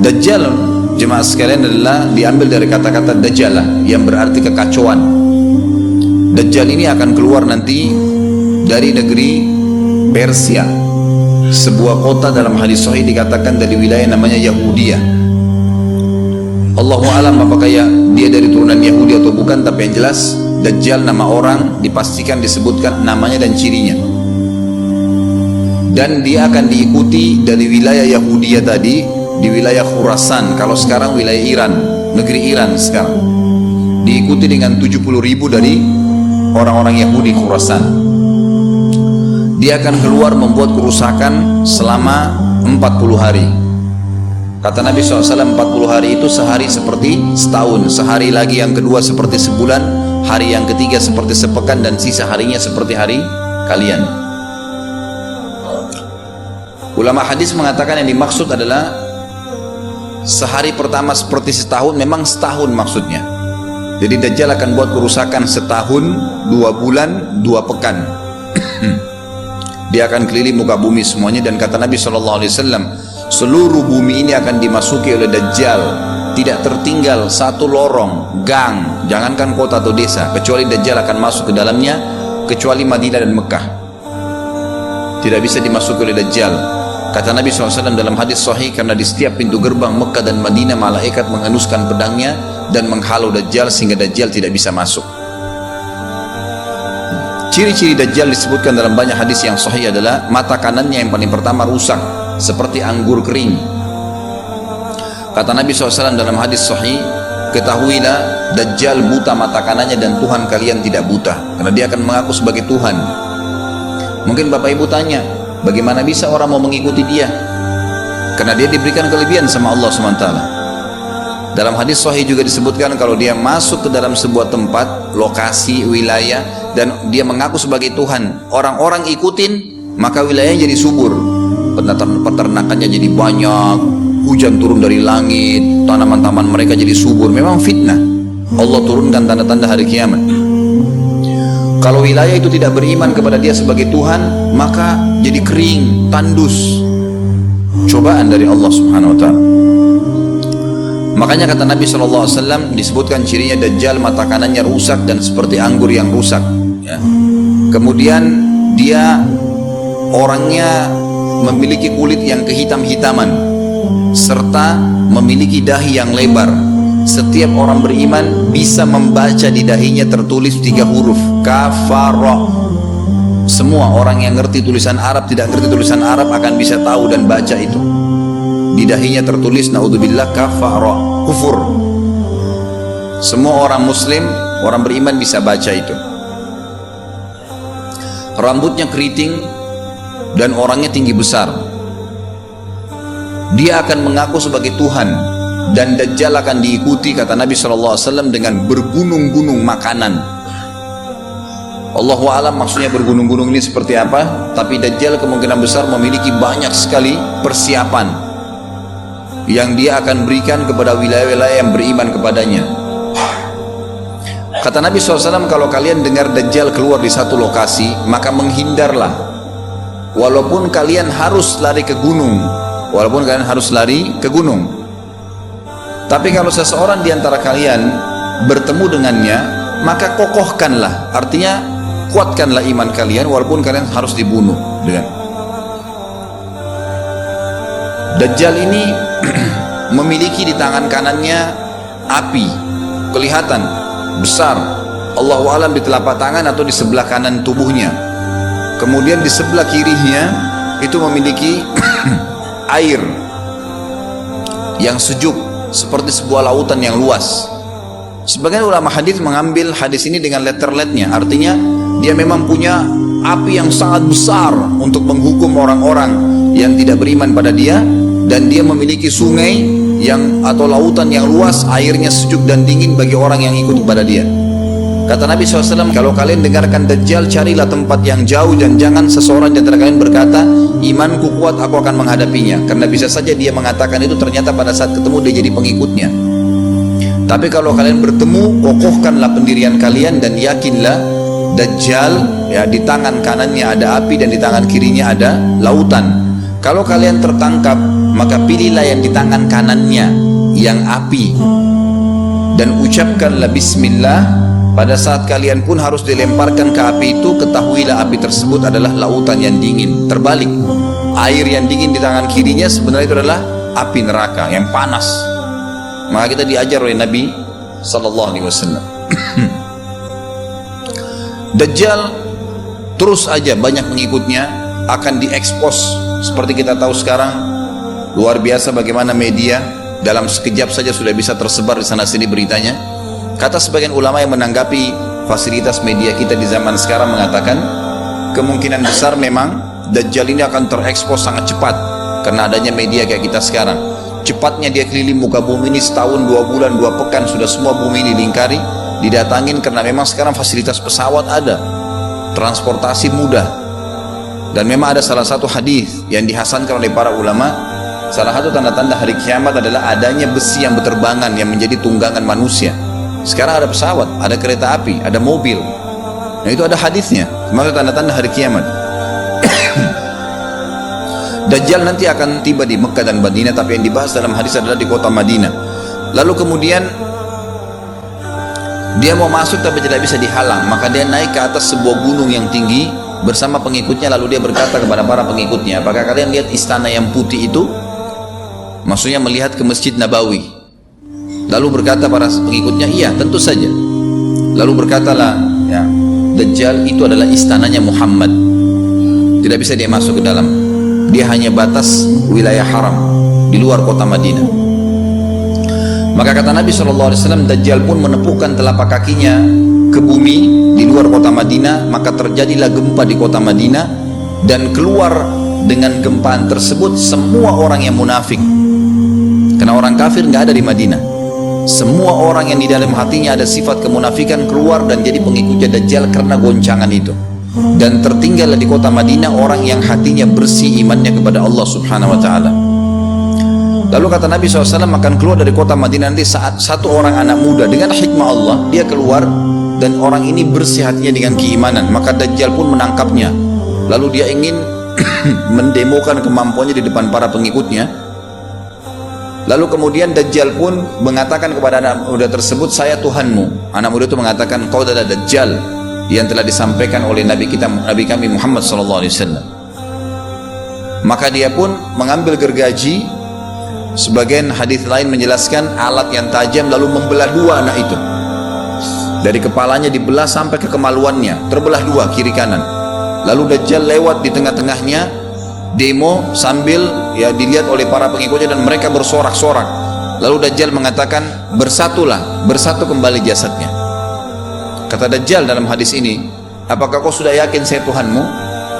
Dajjal, jemaah sekalian, adalah diambil dari kata-kata Dajjalah yang berarti kekacauan. Dajjal ini akan keluar nanti dari negeri Persia, sebuah kota dalam hadis sahih dikatakan dari wilayah namanya Yahudiyah. Allahu alam apakah dia dari turunan Yahudi atau bukan, tapi yang jelas Dajjal nama orang dipastikan disebutkan namanya dan cirinya. Dan dia akan diikuti dari wilayah Yahudiyah tadi, di wilayah Khurasan, kalau sekarang wilayah Iran, negeri Iran sekarang. Diikuti dengan 70.000 dari orang-orang Yahudi Khurasan. Dia akan keluar membuat kerusakan selama 40 hari. Kata Nabi SAW, 40 hari itu sehari seperti setahun, sehari lagi yang kedua seperti sebulan, hari yang ketiga seperti sepekan, dan sisa harinya seperti hari kalian. Ulama hadis mengatakan yang dimaksud adalah sehari pertama seperti setahun, memang setahun maksudnya. Jadi Dajjal akan buat kerusakan setahun, 2 bulan, 2 pekan. Dia akan keliling muka bumi semuanya, dan kata Nabi SAW, seluruh bumi ini akan dimasuki oleh Dajjal, tidak tertinggal satu lorong, gang, jangankan kota atau desa, kecuali Dajjal akan masuk ke dalamnya, kecuali Madinah dan Mekah. Tidak bisa dimasuki oleh Dajjal. Kata Nabi SAW dalam hadis sahih, karena di setiap pintu gerbang Mekah dan Madinah malaikat menghunuskan pedangnya dan menghalau Dajjal sehingga Dajjal tidak bisa masuk. Ciri-ciri Dajjal disebutkan dalam banyak hadis yang sahih adalah mata kanannya yang paling pertama rusak seperti anggur kering. Kata Nabi SAW dalam hadis sahih, ketahuilah Dajjal buta mata kanannya dan Tuhan kalian tidak buta, karena dia akan mengaku sebagai Tuhan. Mungkin Bapak Ibu tanya, bagaimana bisa orang mau mengikuti dia? Karena dia diberikan kelebihan sama Allah SWT. Dalam hadis sahih juga disebutkan kalau dia masuk ke dalam sebuah tempat, lokasi, wilayah, dan dia mengaku sebagai Tuhan, orang-orang ikutin, maka wilayahnya jadi subur, peternakannya jadi banyak, hujan turun dari langit, tanaman-tanaman mereka jadi subur. Memang fitnah, Allah turunkan tanda-tanda hari kiamat. Kalau wilayah itu tidak beriman kepada dia sebagai Tuhan, maka jadi kering, tandus, cobaan dari Allah Subhanahu wa ta'ala. Makanya kata Nabi SAW disebutkan cirinya Dajjal mata kanannya rusak dan seperti anggur yang rusak, ya. Kemudian dia orangnya memiliki kulit yang kehitam-hitaman serta memiliki dahi yang lebar. Setiap orang beriman bisa membaca di dahinya tertulis 3 huruf kafara. Semua orang yang ngerti tulisan Arab, tidak ngerti tulisan Arab akan bisa tahu dan baca itu. Di dahinya tertulis naudzubillah kafara, kufur. Semua orang muslim, orang beriman bisa baca itu. Rambutnya keriting dan orangnya tinggi besar. Dia akan mengaku sebagai Tuhan, dan Dajjal akan diikuti kata Nabi SAW dengan bergunung-gunung makanan. Allahu a'lam maksudnya bergunung-gunung ini seperti apa, tapi Dajjal kemungkinan besar memiliki banyak sekali persiapan yang dia akan berikan kepada wilayah-wilayah yang beriman kepadanya. Kata Nabi SAW, kalau kalian dengar Dajjal keluar di satu lokasi, maka menghindarlah. Walaupun kalian harus lari ke gunung, tapi kalau seseorang di antara kalian bertemu dengannya, maka kokohkanlah, artinya kuatkanlah iman kalian walaupun kalian harus dibunuh. Dajjal ini memiliki di tangan kanannya api, kelihatan besar. Allahu a'lam di telapak tangan atau di sebelah kanan tubuhnya. Kemudian di sebelah kirinya itu memiliki air yang sejuk seperti sebuah lautan yang luas. Sebagian ulama hadis mengambil hadis ini dengan letter-letternya, artinya dia memang punya api yang sangat besar untuk menghukum orang-orang yang tidak beriman pada dia, dan dia memiliki sungai yang atau lautan yang luas, airnya sejuk dan dingin bagi orang yang ikut kepada dia. Kata Nabi SAW, kalau kalian dengarkan Dajjal, carilah tempat yang jauh dan jangan seseorang di antara kalian berkata, imanku kuat, aku akan menghadapinya. Karena bisa saja dia mengatakan itu, ternyata pada saat ketemu dia jadi pengikutnya. Tapi kalau kalian bertemu, kokohkanlah pendirian kalian dan yakinlah Dajjal, ya, di tangan kanannya ada api dan di tangan kirinya ada lautan. Kalau kalian tertangkap, maka pilihlah yang di tangan kanannya yang api, dan ucapkanlah bismillah. Pada saat kalian pun harus dilemparkan ke api itu, ketahuilah api tersebut adalah lautan yang dingin. Terbalik, air yang dingin di tangan kirinya sebenarnya itu adalah api neraka yang panas. Maka kita diajar oleh Nabi SAW. Dajjal terus aja banyak pengikutnya, akan diekspos. Seperti kita tahu sekarang, luar biasa bagaimana media dalam sekejap saja sudah bisa tersebar di sana sini beritanya. Kata sebagian ulama yang menanggapi fasilitas media kita di zaman sekarang mengatakan, kemungkinan besar memang Dajjal ini akan terekspos sangat cepat karena adanya media kayak kita sekarang. Cepatnya dia keliling muka bumi ini setahun, 2 bulan, 2 pekan, sudah semua bumi ini dilingkari, didatangin, karena memang sekarang fasilitas pesawat ada, transportasi mudah. Dan memang ada salah satu hadis yang dihasankan oleh para ulama, salah satu tanda-tanda hari kiamat adalah adanya besi yang berterbangan yang menjadi tunggangan manusia. Sekarang ada pesawat, ada kereta api, ada mobil. Nah itu ada hadisnya, termasuk tanda-tanda hari kiamat. Dajjal nanti akan tiba di Mekah dan Madinah, tapi yang dibahas dalam hadis adalah di kota Madinah. Lalu kemudian dia mau masuk tapi tidak bisa dihalang, maka dia naik ke atas sebuah gunung yang tinggi bersama pengikutnya. Lalu dia berkata kepada para pengikutnya, apakah kalian lihat istana yang putih itu? Maksudnya melihat ke Masjid Nabawi. Lalu berkata para pengikutnya, iya tentu saja. Lalu berkatalah, ya, Dajjal itu adalah istananya Muhammad, tidak bisa dia masuk ke dalam, dia hanya batas wilayah haram di luar kota Madinah. Maka kata Nabi SAW, Dajjal pun menepukkan telapak kakinya ke bumi di luar kota Madinah, maka terjadilah gempa di kota Madinah, dan keluar dengan gempaan tersebut semua orang yang munafik, karena orang kafir nggak ada di Madinah. Semua orang yang di dalam hatinya ada sifat kemunafikan keluar dan jadi pengikutnya Dajjal karena goncangan itu. Dan tertinggallah di kota Madinah orang yang hatinya bersih imannya kepada Allah Subhanahu wa ta'ala. Lalu kata Nabi SAW, akan keluar dari kota Madinah nanti saat satu orang anak muda dengan hikmah Allah, dia keluar dan orang ini bersih hatinya dengan keimanan, maka Dajjal pun menangkapnya. Lalu dia ingin mendemokan kemampuannya di depan para pengikutnya. Lalu kemudian Dajjal pun mengatakan kepada anak muda tersebut, saya Tuhanmu. Anak muda itu mengatakan, kau adalah Dajjal yang telah disampaikan oleh Nabi kami Muhammad SAW. Maka dia pun mengambil gergaji, sebagian hadis lain menjelaskan alat yang tajam, lalu membelah dua anak itu. Dari kepalanya dibelah sampai ke kemaluannya, terbelah dua kiri kanan. Lalu Dajjal lewat di tengah-tengahnya, demo sambil ya dilihat oleh para pengikutnya, dan mereka bersorak-sorak. Lalu Dajjal mengatakan, bersatulah, bersatu kembali jasadnya. Kata Dajjal dalam hadis ini, apakah kau sudah yakin saya Tuhanmu?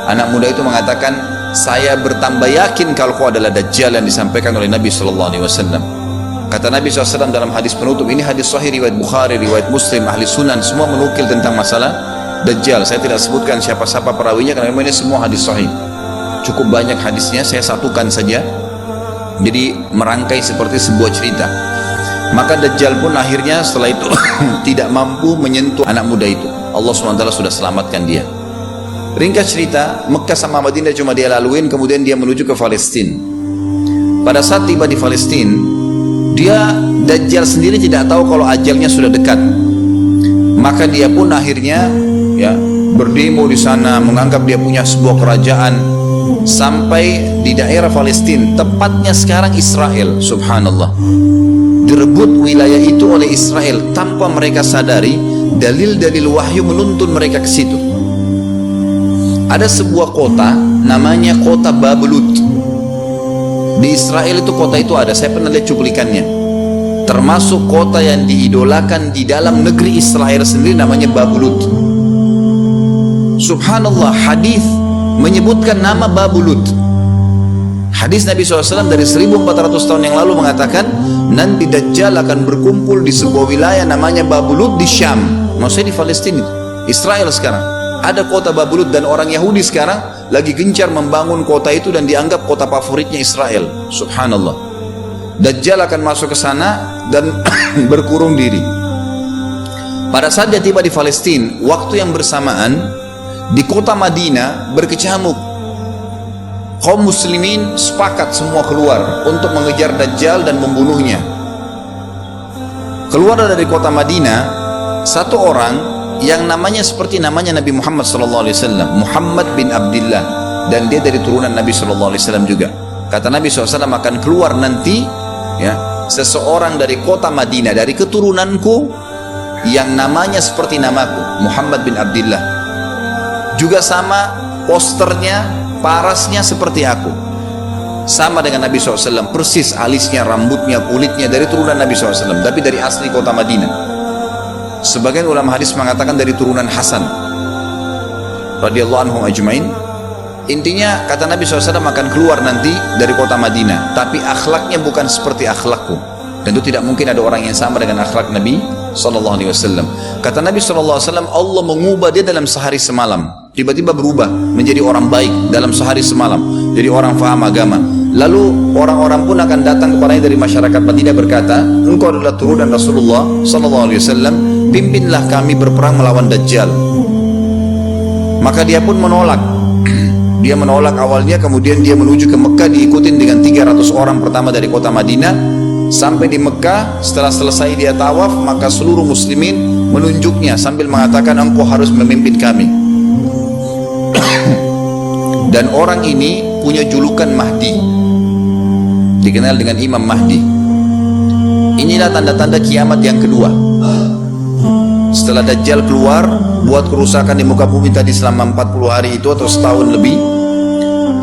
Anak muda itu mengatakan, saya bertambah yakin kalau kau adalah Dajjal yang disampaikan oleh Nabi SAW. Kata Nabi SAW dalam hadis penutup, ini hadis sahih riwayat Bukhari, riwayat Muslim, ahli sunan semua menukil tentang masalah Dajjal. Saya tidak sebutkan siapa-siapa perawinya karena memang ini semua hadis sahih. Cukup banyak hadisnya, saya satukan saja, jadi merangkai seperti sebuah cerita. Maka Dajjal pun akhirnya setelah itu tidak mampu menyentuh anak muda itu. Allah SWT sudah selamatkan dia. Ringkas cerita, Mekah sama Madinah cuma dia laluin, kemudian dia menuju ke Palestina. Pada saat tiba di Palestina, Dajjal sendiri tidak tahu kalau ajalnya sudah dekat. Maka dia pun akhirnya ya berdemo di sana, menganggap dia punya sebuah kerajaan. Sampai di daerah Palestina, tepatnya sekarang Israel, subhanallah, direbut wilayah itu oleh Israel tanpa mereka sadari. Dalil-dalil wahyu menuntun mereka ke situ. Ada sebuah kota namanya kota Babelut di Israel. Itu kota itu ada, saya pernah lihat cuplikannya, termasuk kota yang diidolakan di dalam negeri Israel sendiri, namanya Babelut. Subhanallah, hadis menyebutkan nama Babelut. Hadis Nabi SAW dari 1400 tahun yang lalu mengatakan, nanti Dajjal akan berkumpul di sebuah wilayah namanya Babelut di Syam, maksudnya di Palestina, Israel sekarang. Ada kota Babelut, dan orang Yahudi sekarang lagi gencar membangun kota itu dan dianggap kota favoritnya Israel. Subhanallah. Dajjal akan masuk ke sana dan berkurung diri. Pada saat dia tiba di Palestina, waktu yang bersamaan di kota Madinah berkecamuk Kaum muslimin sepakat semua keluar untuk mengejar Dajjal dan membunuhnya. Keluar dari kota Madinah satu orang yang namanya seperti namanya Nabi Muhammad SAW, Muhammad bin Abdullah, dan dia dari turunan Nabi SAW juga. Kata Nabi SAW, akan keluar nanti ya seseorang dari kota Madinah, dari keturunanku, yang namanya seperti namaku, Muhammad bin Abdullah, juga sama posternya, parasnya seperti aku, sama dengan Nabi SAW, persis alisnya, rambutnya, kulitnya, dari turunan Nabi SAW, tapi dari asli kota Madinah. Sebagian ulama hadis mengatakan dari turunan Hasan radhiyallahu anhum ajmain. Intinya kata Nabi SAW akan keluar nanti dari kota Madinah, tapi akhlaknya bukan seperti akhlakku, dan itu tidak mungkin ada orang yang sama dengan akhlak Nabi SAW. Kata Nabi SAW, Allah mengubah dia dalam sehari semalam, tiba-tiba berubah menjadi orang baik dalam sehari semalam, jadi orang faham agama. Lalu orang-orang pun akan datang kepadanya dari masyarakat Madinah berkata, engkau adalah turunan Rasulullah SAW, pimpinlah kami berperang melawan Dajjal. Maka dia pun menolak. Dia menolak awalnya, kemudian dia menuju ke Mekah, diikutin dengan 300 orang pertama dari kota Madinah. Sampai di Mekah, setelah selesai dia tawaf, maka seluruh muslimin menunjuknya sambil mengatakan, engkau harus memimpin kami. Dan orang ini punya julukan Mahdi, dikenal dengan Imam Mahdi. Inilah tanda-tanda kiamat yang kedua. Setelah Dajjal keluar, buat kerusakan di muka bumi tadi selama 40 hari itu atau setahun lebih,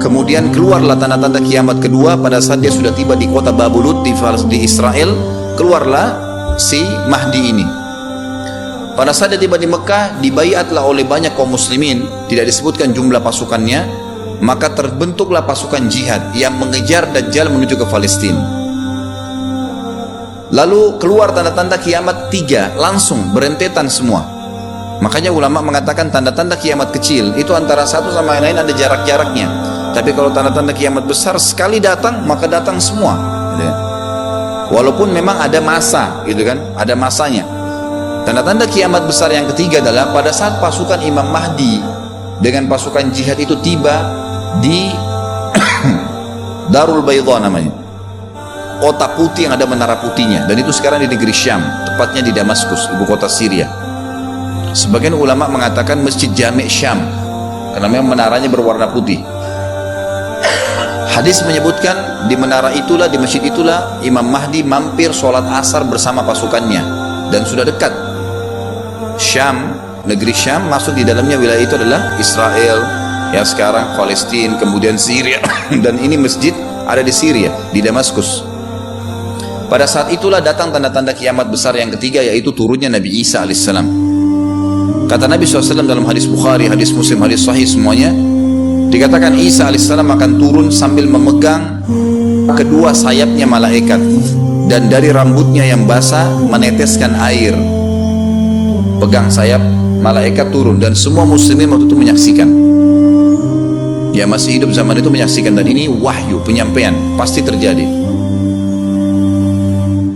kemudian keluarlah tanda-tanda kiamat kedua pada saat dia sudah tiba di kota Babulut di Israel. Keluarlah si Mahdi ini. Pada saat dia tiba di Mekah, dibaiatlah oleh banyak kaum muslimin, tidak disebutkan jumlah pasukannya, maka terbentuklah pasukan jihad yang mengejar Dajjal menuju ke Palestina. Lalu keluar tanda-tanda kiamat 3, langsung berentetan semua. Makanya ulama mengatakan tanda-tanda kiamat kecil itu antara satu sama yang lain ada jarak-jaraknya. Tapi kalau tanda-tanda kiamat besar sekali datang, maka datang semua. Walaupun memang ada masa, gitu kan, ada masanya. Tanda-tanda kiamat besar yang ketiga adalah pada saat pasukan Imam Mahdi dengan pasukan jihad itu tiba di Darul Baydha namanya, kota putih yang ada menara putihnya, dan itu sekarang di negeri Syam, tepatnya di Damaskus, ibu kota Syria. Sebagian ulama mengatakan Masjid Jami' Syam, karena memang menaranya berwarna putih. Hadis menyebutkan di menara itulah, di masjid itulah Imam Mahdi mampir sholat asar bersama pasukannya, dan sudah dekat. Syam, negeri Syam, masuk di dalamnya wilayah itu adalah Israel, ya sekarang Palestina, kemudian Syria, dan ini masjid ada di Syria, di Damaskus. Pada saat itulah datang tanda-tanda kiamat besar yang ketiga, yaitu turunnya Nabi Isa alaihissalam. Kata Nabi SAW dalam hadis Bukhari, hadis Muslim, hadis Sahih semuanya, dikatakan Isa alaihissalam akan turun sambil memegang kedua sayapnya malaikat, dan dari rambutnya yang basah meneteskan air. Pegang sayap malaikat turun, dan semua muslimin waktu itu menyaksikan. Ya masih hidup zaman itu menyaksikan, dan ini wahyu, penyampaian, pasti terjadi.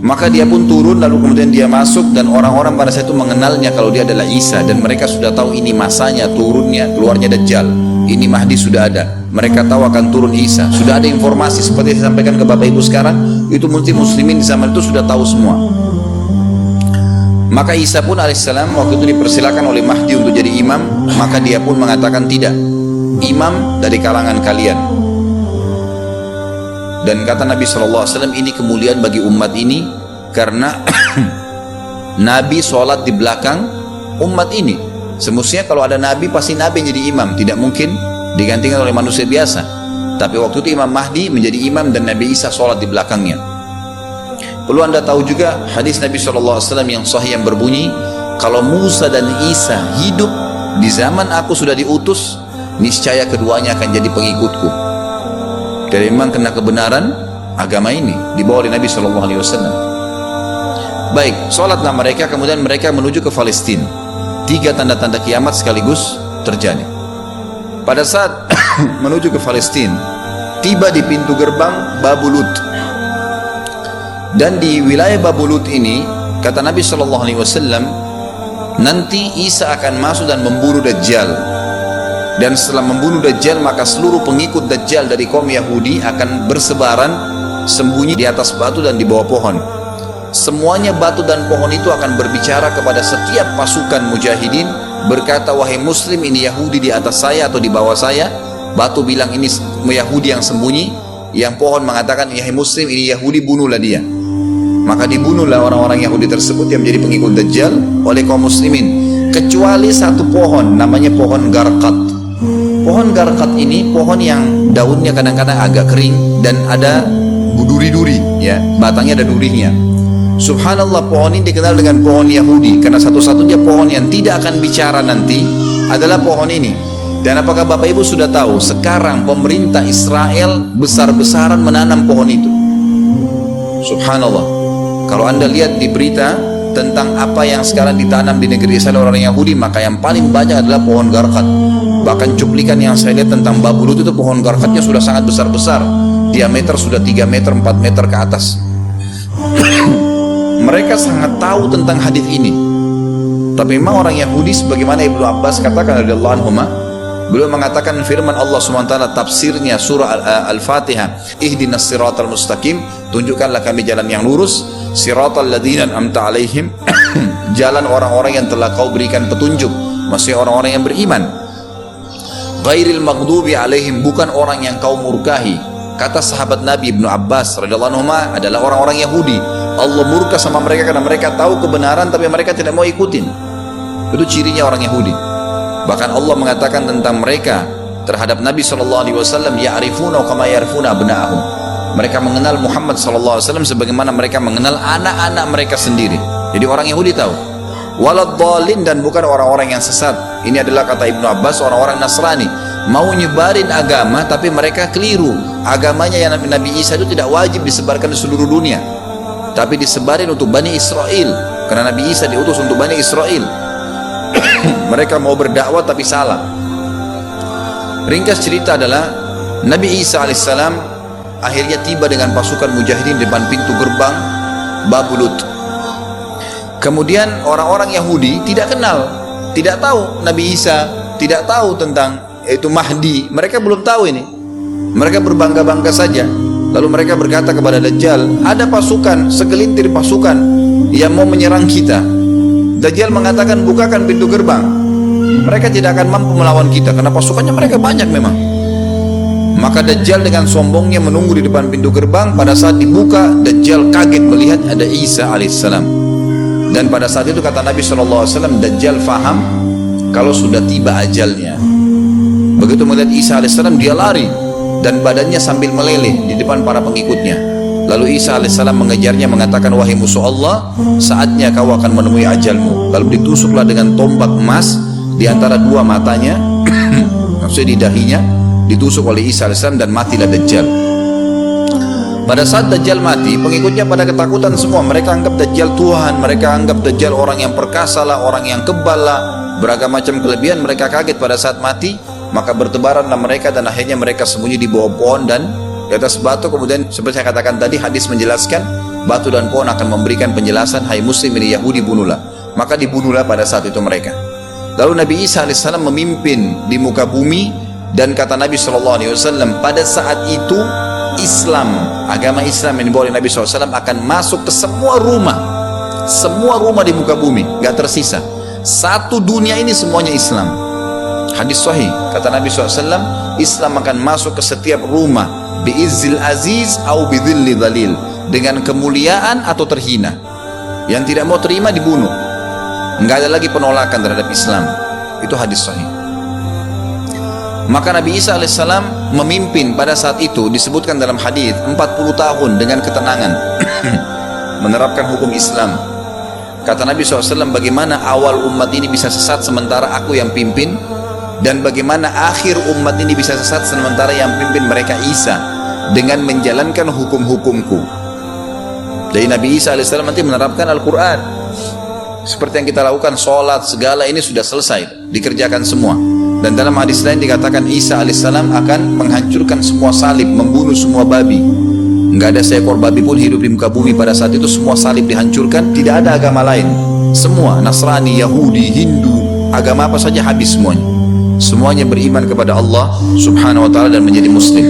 Maka dia pun turun, lalu kemudian dia masuk, dan orang-orang pada saat itu mengenalnya kalau dia adalah Isa, dan mereka sudah tahu ini masanya turunnya, keluarnya Dajjal, ini Mahdi sudah ada. Mereka tahu akan turun Isa, sudah ada informasi seperti yang saya sampaikan ke Bapak Ibu sekarang, itu muslimin di zaman itu sudah tahu semua. Maka Isa pun alaihissalam waktu itu dipersilakan oleh Mahdi untuk jadi imam, maka dia pun mengatakan tidak, imam dari kalangan kalian. Dan kata Nabi SAW, ini kemuliaan bagi umat ini, karena Nabi sholat di belakang umat ini. Semestinya kalau ada Nabi, pasti Nabi yang jadi imam, tidak mungkin digantikan oleh manusia biasa. Tapi waktu itu Imam Mahdi menjadi imam, dan Nabi Isa sholat di belakangnya. Perlu anda tahu juga hadis Nabi SAW yang sahih yang berbunyi, kalau Musa dan Isa hidup di zaman aku sudah diutus, niscaya keduanya akan jadi pengikutku. Jadi memang kena kebenaran agama ini dibawa oleh Nabi SAW. Baik, sholatlah mereka, kemudian mereka menuju ke Palestina. 3 tanda-tanda kiamat sekaligus terjadi. Pada saat menuju ke Palestina, tiba di pintu gerbang Babulut. Dan di wilayah Babulut ini, kata Nabi SAW, nanti Isa akan masuk dan membunuh Dajjal. Dan setelah membunuh Dajjal, maka seluruh pengikut Dajjal dari kaum Yahudi akan bersebaran sembunyi di atas batu dan di bawah pohon. Semuanya batu dan pohon itu akan berbicara kepada setiap pasukan mujahidin, berkata, wahai muslim, ini Yahudi di atas saya atau di bawah saya. Batu bilang ini Yahudi yang sembunyi, yang pohon mengatakan, wahai muslim, ini Yahudi, bunuhlah dia. Maka dibunuhlah orang-orang Yahudi tersebut yang menjadi pengikut Dajjal oleh kaum muslimin, kecuali satu pohon, namanya pohon Garqat. Pohon Garqat ini pohon yang daunnya kadang-kadang agak kering dan ada duri-duri, ya, batangnya ada durinya. Subhanallah, pohon ini dikenal dengan pohon Yahudi karena satu-satunya pohon yang tidak akan bicara nanti adalah pohon ini. Dan apakah Bapak Ibu sudah tahu sekarang pemerintah Israel besar-besaran menanam pohon itu? Subhanallah, kalau Anda lihat di berita tentang apa yang sekarang ditanam di negeri Israel orang Yahudi, maka yang paling banyak adalah pohon Garqat. Bahkan cuplikan yang saya lihat tentang Babu Lut itu pohon Garqatnya sudah sangat besar-besar, diameter sudah 3 meter 4 meter ke atas. Mereka sangat tahu tentang hadis ini. Tapi memang orang Yahudi, sebagaimana Ibnu Abbas katakan radhiyallahu anhu, beliau mengatakan firman Allah SWT tafsirnya surah Al-Fatihah, ihdinas siratal mustaqim, tunjukkanlah kami jalan yang lurus, siratal ladzina an'amta alaihim, jalan orang-orang yang telah kau berikan petunjuk, maksudnya orang-orang yang beriman. Ghairil maghdubi alaihim, bukan orang yang kau murkahi. Kata sahabat Nabi Ibnu Abbas radhiyallahu anhu adalah orang-orang Yahudi. Allah murka sama mereka karena mereka tahu kebenaran tapi mereka tidak mau ikutin. Itu cirinya orang Yahudi. Bahkan Allah mengatakan tentang mereka terhadap Nabi SAW, ya'rifuna kama ya'rifuna abna'ahum. Mereka mengenal Muhammad SAW sebagaimana mereka mengenal anak-anak mereka sendiri. Jadi orang Yahudi tahu. Waladhdallin, dan bukan orang-orang yang sesat. Ini adalah kata Ibnu Abbas, orang-orang Nasrani mau nyebarin agama tapi mereka keliru. Agamanya yang Nabi Isa itu tidak wajib disebarkan di seluruh dunia, tapi disebarin untuk Bani Israel, karena Nabi Isa diutus untuk Bani Israel. Mereka mau berdakwah tapi salah. Ringkas cerita adalah Nabi Isa alaihissalam akhirnya tiba dengan pasukan mujahidin di depan pintu gerbang Babu Lut. Kemudian orang-orang Yahudi tidak kenal, tidak tahu Nabi Isa, tidak tahu tentang yaitu Mahdi. Mereka belum tahu ini. Mereka berbangga-bangga saja. Lalu mereka berkata kepada Dajjal, ada pasukan, segelintir pasukan yang mau menyerang kita. Dajjal mengatakan, bukakan pintu gerbang. Mereka tidak akan mampu melawan kita karena pasukannya mereka banyak memang. Maka Dajjal dengan sombongnya menunggu di depan pintu gerbang. Pada saat dibuka, Dajjal kaget melihat ada Isa alaihissalam. Dan pada saat itu kata Nabi SAW, Dajjal faham kalau sudah tiba ajalnya. Begitu melihat Isa alaihissalam, dia lari dan badannya sambil meleleh di depan para pengikutnya. Lalu Isa alaihissalam mengejarnya, mengatakan, wahai musuh Allah, saatnya kau akan menemui ajalmu. Lalu ditusuklah dengan tombak emas di antara dua matanya, maksudnya di dahinya, ditusuk oleh Isa alaihissalam dan matilah Dajjal. Pada saat Dajjal mati, pengikutnya pada ketakutan semua. Mereka anggap Dajjal Tuhan, mereka anggap Dajjal orang yang perkasa lah, orang yang kebal lah, beragam macam kelebihan. Mereka kaget pada saat mati, maka bertebaranlah mereka dan akhirnya mereka sembunyi di bawah pohon dan di atas batu. Kemudian seperti saya katakan tadi, hadis menjelaskan batu dan pohon akan memberikan penjelasan, hai muslim, ini Yahudi, bunuhlah. Maka dibunuhlah pada saat itu mereka. Lalu Nabi Isa alaihissalam memimpin di muka bumi, dan kata Nabi SAW, pada saat itu Islam, agama Islam yang dibawa oleh Nabi SAW akan masuk ke semua rumah di muka bumi, gak tersisa. Satu dunia ini semuanya Islam. Hadis sahih, kata Nabi SAW, Islam akan masuk ke setiap rumah, bi'izzil aziz au bidzilli dhalil, dengan kemuliaan atau terhina. Yang tidak mau terima dibunuh. Nggak ada lagi penolakan terhadap Islam. Itu hadis sahih. Maka Nabi Isa alaihissalam memimpin pada saat itu, disebutkan dalam hadis 40 tahun dengan ketenangan menerapkan hukum Islam. Kata Nabi SAW, bagaimana awal umat ini bisa sesat sementara aku yang pimpin, dan bagaimana akhir umat ini bisa sesat sementara yang pimpin mereka Isa dengan menjalankan hukum-hukumku. Jadi Nabi Isa alaihissalam nanti menerapkan Al-Quran seperti yang kita lakukan, sholat segala ini sudah selesai, dikerjakan semua. Dan dalam hadis lain dikatakan Isa alaihissalam akan menghancurkan semua salib, membunuh semua babi. Nggak ada seekor babi pun hidup di muka bumi pada saat itu. Semua salib dihancurkan, tidak ada agama lain. Semua Nasrani, Yahudi, Hindu, agama apa saja habis semuanya. semuanya beriman kepada Allah subhanahu wa ta'ala dan menjadi muslim.